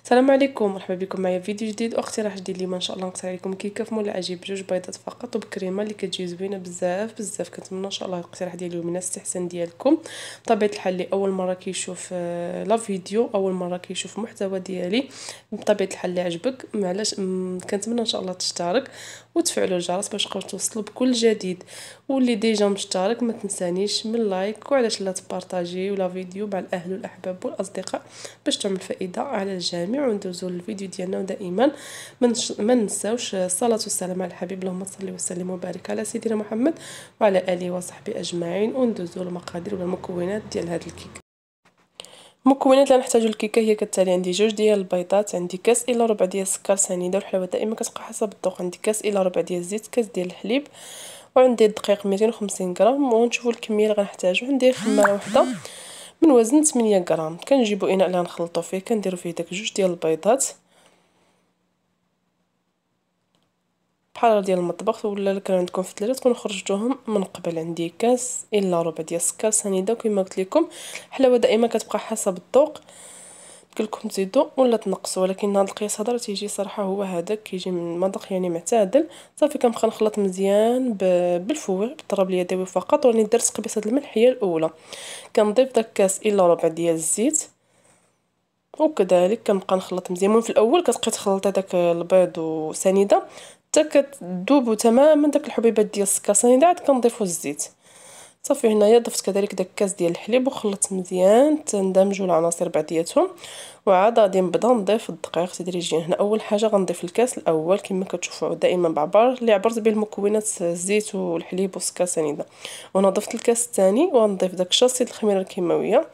السلام عليكم، مرحبا بكم معايا في فيديو جديد واقتراح جديد. اليوم ان شاء الله نقترح عليكم كيكه في مولا عجيب، جوج بيضات فقط وبكريمه اللي كتجي زوينه بزاف بزاف. كنتمنى ان شاء الله الاقتراح ديالي من الاستحسان ديالكم. بطبيعه الحال اللي اول مره كيشوف لا فيديو، اول مره كيشوف المحتوى ديالي، بطبيعه الحال اللي عجبك معلاش كنتمنى ان شاء الله تشترك وتفعلوا الجرس باش تبقاو توصلوا بكل جديد. واللي ديجا مشترك ما تنسانيش من لايك، وعلاش لا تبارطاجي ولا فيديو مع الاهل والاحباب والاصدقاء باش تعمل فائده على الجميع. وندوزو للفيديو ديالنا، ودائما ما ننساوش الصلاه والسلام على الحبيب، اللهم صل وسلم وبارك على سيدنا محمد وعلى اله وصحبه اجمعين. وندوزو للمقادير والمكونات ديال هذا الكيك. المكونات اللي نحتاجو للكيكه هي كالتالي: عندي جوج ديال البيضات، عندي كاس الا ربع ديال السكر سنيده، والحلاوه دائما كتبقى حسب الذوق، عندي كاس الا ربع ديال الزيت، كاس ديال الحليب، وعندي الدقيق 250 غرام. ونشوفوا الكميه اللي غنحتاجو. عندي خماره وحده من وزن 8 غرام. كنجيبوا اناء اللي غنخلطوا فيه، كنديروا فيه داك جوج ديال البيضات بحال ديال المطبخ، ولا اللي كان عندكم في الثلاجه تكونوا خرجتوهم من قبل. عندي كاس الا ربع ديال السكر سنيده، وكما قلت لكم الحلاوه دائما كتبقى حسب الذوق، يمكنلكم تزيدوا ولا تنقصوا، ولكن هذا القياس هذا تيجي صراحه هو هذاك، كيجي من مذاق يعني معتدل. صافي كنبقى نخلط مزيان بالفويغ بالضرب اليدوي فقط. وراني درت قبيصه الملح هي الاولى. كنضيف داك كاس الا ربع ديال الزيت، وكذلك كنبقى نخلط مزيان. المهم في الاول كتبقاي تخلطي داك البيض وسنيده حتى كتذوبوا تماما داك الحبيبات ديال السكر سنيده، عاد كنضيفوا الزيت. صافي هنايا ضفت كذلك داك كاس ديال الحليب وخلطت مزيان تندمجوا العناصر بعضياتهم. وعاد غادي نبدا نضيف الدقيق تدريجيا. هنا اول حاجه غنضيف الكاس الاول كما كتشوفوا دائما بعبر اللي عبرت به المكونات الزيت والحليب والسكر سنيده. وهنا ضفت الكاس الثاني وغنضيف داك شاصي الخميره الكيماويه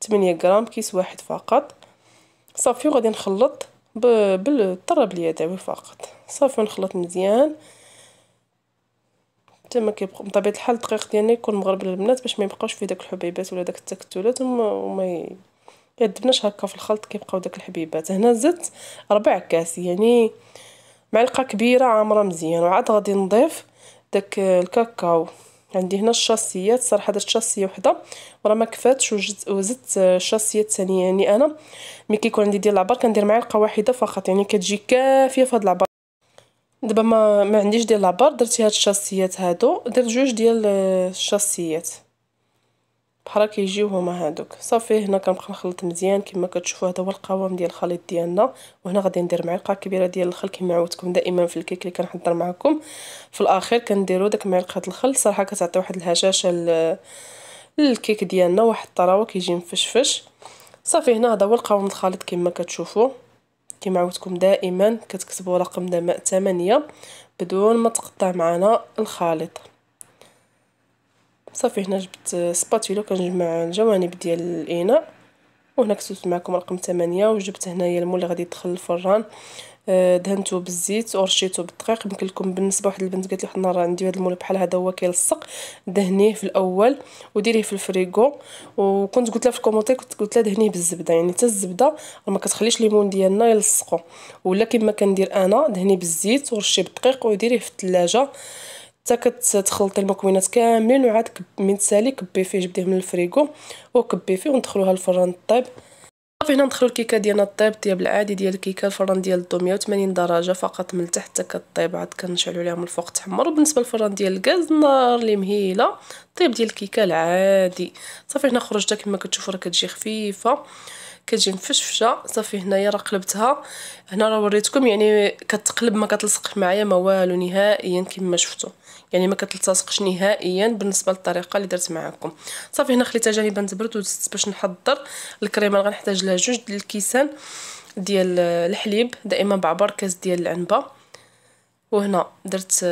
8 غرام، كيس واحد فقط. صافي وغادي نخلط بالضرب اليدوي فقط. صافي نخلط مزيان حتى ما كيبقى بطبيعه الحال الدقيق ديالنا يكون مغربل البنات باش ما يبقاوش فيه داك الحبيبات ولا داك التكتلات وما يذبناش هكا في الخلط كيبقاو داك الحبيبات. هنا زدت 4 كاس، يعني معلقه كبيره عامره مزيان. وعاد غادي نضيف داك الكاكاو. عندي هنا الشاصيات، صراحه درت شاصيه وحده وراه ما كفاتش، وزدت شاصيات ثانيه. يعني انا ملي كيكون عندي ديال العبار كندير معلقه واحده فقط، يعني كتجي كافيه في هاد العبار. دابا ما عنديش ديال العبار، درت هاد الشاصيات هادو، درت جوج ديال الشاصيات بحال كيجيو هما هادوك. صافي هنا كنبقى نخلط مزيان كما كتشوفوا. هذا هو القوام ديال الخليط ديالنا. وهنا غادي ندير معلقه كبيره ديال الخل كما عودتكم دائما في الكيك اللي كنحضر معكم. في الاخير كنديروا داك معلقه الخل، صراحه كتعطي واحد الهشاشه للكيك ديالنا، واحد الطراوه كيجي مفشفش. صافي هنا هذا هو القوام الخليط كما كتشوفوا. كما عودتكم دائما كتكتبوا رقم 8 بدون ما تقطع معنا الخليط. صافي هنا جبت سباتيلو كنجمع الجوانب ديال الاناء، وهنا كتبت معكم رقم 8. وجبت هنايا المول اللي غادي يدخل الفران، دهنته بالزيت ورشيته بالدقيق. يمكن لكم بالنسبه واحد البنت قالت لي واحد النهار عندي هذا المول بحال هذا هو كيلصق، دهنيه في الاول وديريه في الفريغو. وكنت قلت لها في الكومونتير، كنت قلت لها دهنيه بالزبده، يعني حتى الزبده ما كتخليش ليمون ديالنا يلصقوا. ولا كما كندير انا دهنيه بالزيت ورشيه بالدقيق وديريه في الثلاجه حتى كتخلطي المكونات كاملين. وعاد من تسالي كبي فيه، جبديه من الفريغو وكبي فيه وندخلوها الفران طيب. صافي هنا ندخلو الكيكه ديالنا طيب الطياب العادي ديال الكيكه. الفران ديال الضو 180 درجه فقط من التحت حتى كطيب، عاد كنشعلو عليها من الفوق تحمر. وبالنسبه للفران ديال الغاز النار اللي مهيله طيب ديال الكيكه العادي. صافي هنا خرجتها كما كتشوفوا راه كتجي خفيفه كتجي مفشفشه. صافي هنايا راه قلبتها. هنا راه وريتكم يعني كتقلب ما كتلصقش معايا ما والو نهائيا كما شفتوا، يعني ما كتلتصقش نهائيا بالنسبه للطريقه اللي درت معكم. صافي هنا خليتها جانبا تبرد ودزت باش نحضر الكريمه اللي غنحتاج لها جوج ديال الكيسان ديال الحليب دائما بعبر كاس ديال العنبه. وهنا درت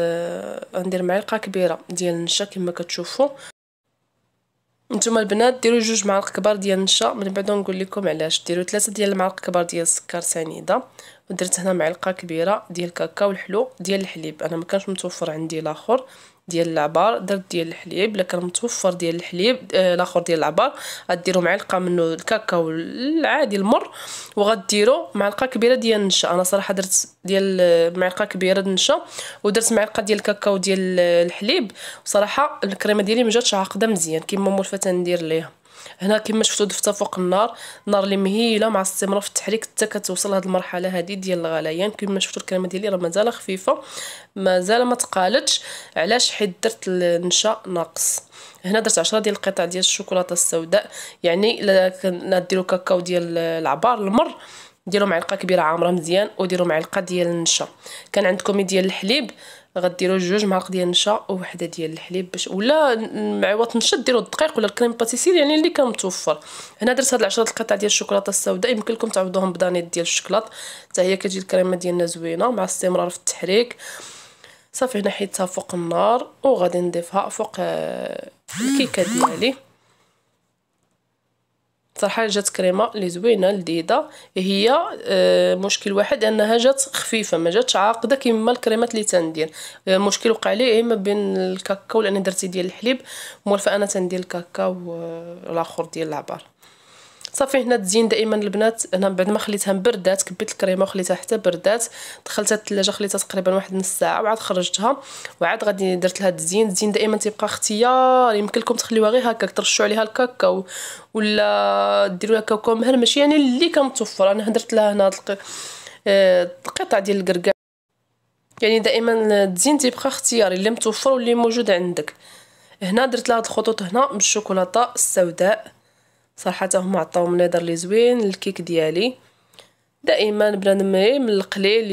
ندير معلقه كبيره ديال النشا كما كتشوفوا. نتوما البنات ديروا جوج معالق كبار ديال النشا، من بعد نقول لكم علاش. ديروا 3 ديال المعالق كبار ديال السكر سنيده. ودرت هنا معلقه كبيره ديال الكاكاو الحلو ديال الحليب. انا ما كانش متوفر عندي الاخر ديال العبار، درت ديال الحليب. الا كان متوفر ديال الحليب الاخر ديال العبار غديروا معلقه منه الكاكاو العادي المر، وغديروا معلقه كبيره ديال النشا. انا صراحه درت ديال معلقه كبيره ديال النشا ودرت معلقه ديال الكاكاو ديال الحليب. وصراحه الكريمه ديالي ما جاتش عاقده مزيان كيما مولفه ندير ليها. هنا كما شفتوا ضفتها فوق النار اللي مهيله مع الاستمرار في التحريك حتى كتوصل لهاد المرحله هذه ديال الغليان. كما شفتوا الكريمه ديالي راه مازال خفيفه، مازال ما تقالتش. علاش؟ حيت درت النشا ناقص. هنا درت 10 ديال القطع ديال الشوكولاته السوداء. يعني الا كنديروا كاكاو ديال العبار المر، ديروا معلقه كبيره عامره مزيان وديروا معلقه ديال النشا. كان عندكم ديال الحليب غديروا 2 معالق ديال النشا ووحده ديال الحليب، باش ولا معوض النشا ديروا الدقيق ولا الكريم باتيسير يعني اللي كان متوفر. هنا درت هاد 10 القطع ديال الشوكولاته السوداء، يمكن لكم تعوضوهم بدانيت ديال الشكلاط حتى هي كتجي الكريمه ديالنا زوينه مع الاستمرار في التحريك. صافي هنا حيدتها فوق النار وغادي نضيفها فوق الكيكه ديالي. صراحه جات كريمه اللي زوينه لذيذه. هي مشكل واحد انها جات خفيفه، ما جاتش عاقده كما الكريمات اللي تندير. المشكل وقع لي اما بين الكاكاو لان درتي ديال الحليب، موالفه انا تندير الكاكاو الاخر ديال العبار. صافي هنا تزين دائما البنات. انا بعد ما خليتها بردات كبيت الكريمه وخليتها حتى بردات، دخلتها الثلاجه خليتها تقريبا واحد نص ساعه وعاد خرجتها وعاد غادي درت لها التزيين دائما تيبقى اختيار. يمكن لكم تخليوها غير هكا ترشوا عليها الكاكاو ولا ديروا لها كاكاو مهرمش يعني اللي كان متوفر. انا درت لها هنا القطع ديال الكركاع. يعني دائما التزيين تيبقى اختياري اللي متوفر واللي موجود عندك. هنا درت لها هاد الخطوط هنا بالشوكولاته السوداء، صراحه هما عطاو منظر لي زوين للكيك ديالي. دائما بنادم من القليل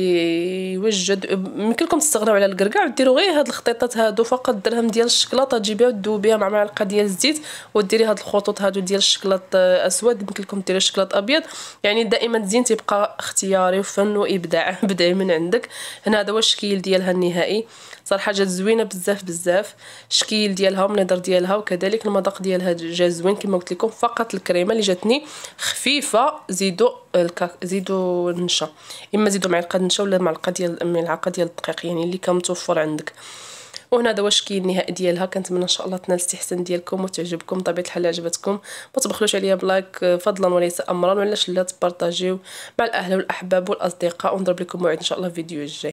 يوجد. يمكن لكم تستغناو على الكركاع وديروا غير هاد الخطيطات هادو فقط درهم ديال الشكلاطه، تجيبيها وتذوبيها مع معلقه ديال الزيت وديري هاد الخطوط هادو ديال الشكلاط اسود. يمكن لكم ديروا الشكلاط ابيض. يعني دائما الزين تيبقى اختياري وفن وابداع بدعي من عندك. هنا هذا هو الشكل ديالها النهائي. صراحه جات زوينه بزاف بزاف. الشكل ديالها والمنظر ديالها وكذلك المذاق ديالها جا زوين كما قلت لكم. فقط الكريمه اللي جاتني خفيفه. زيدوا زيدوا النشا، اما زيدوا معلقه نشا ولا معلقه ديال الدقيق يعني اللي كان متوفر عندك. وهنا هذا هو الشكل النهائي ديالها. كنتمنى ان شاء الله تنال الاستحسان ديالكم وتعجبكم. بطبيعه الحال عجبتكم ما تبخلوش عليا بلايك فضلا وليس امرا، وعلاش لا تبارطاجيو مع الاهل والاحباب والاصدقاء. ونضرب لكم موعد ان شاء الله في الفيديو الجاي.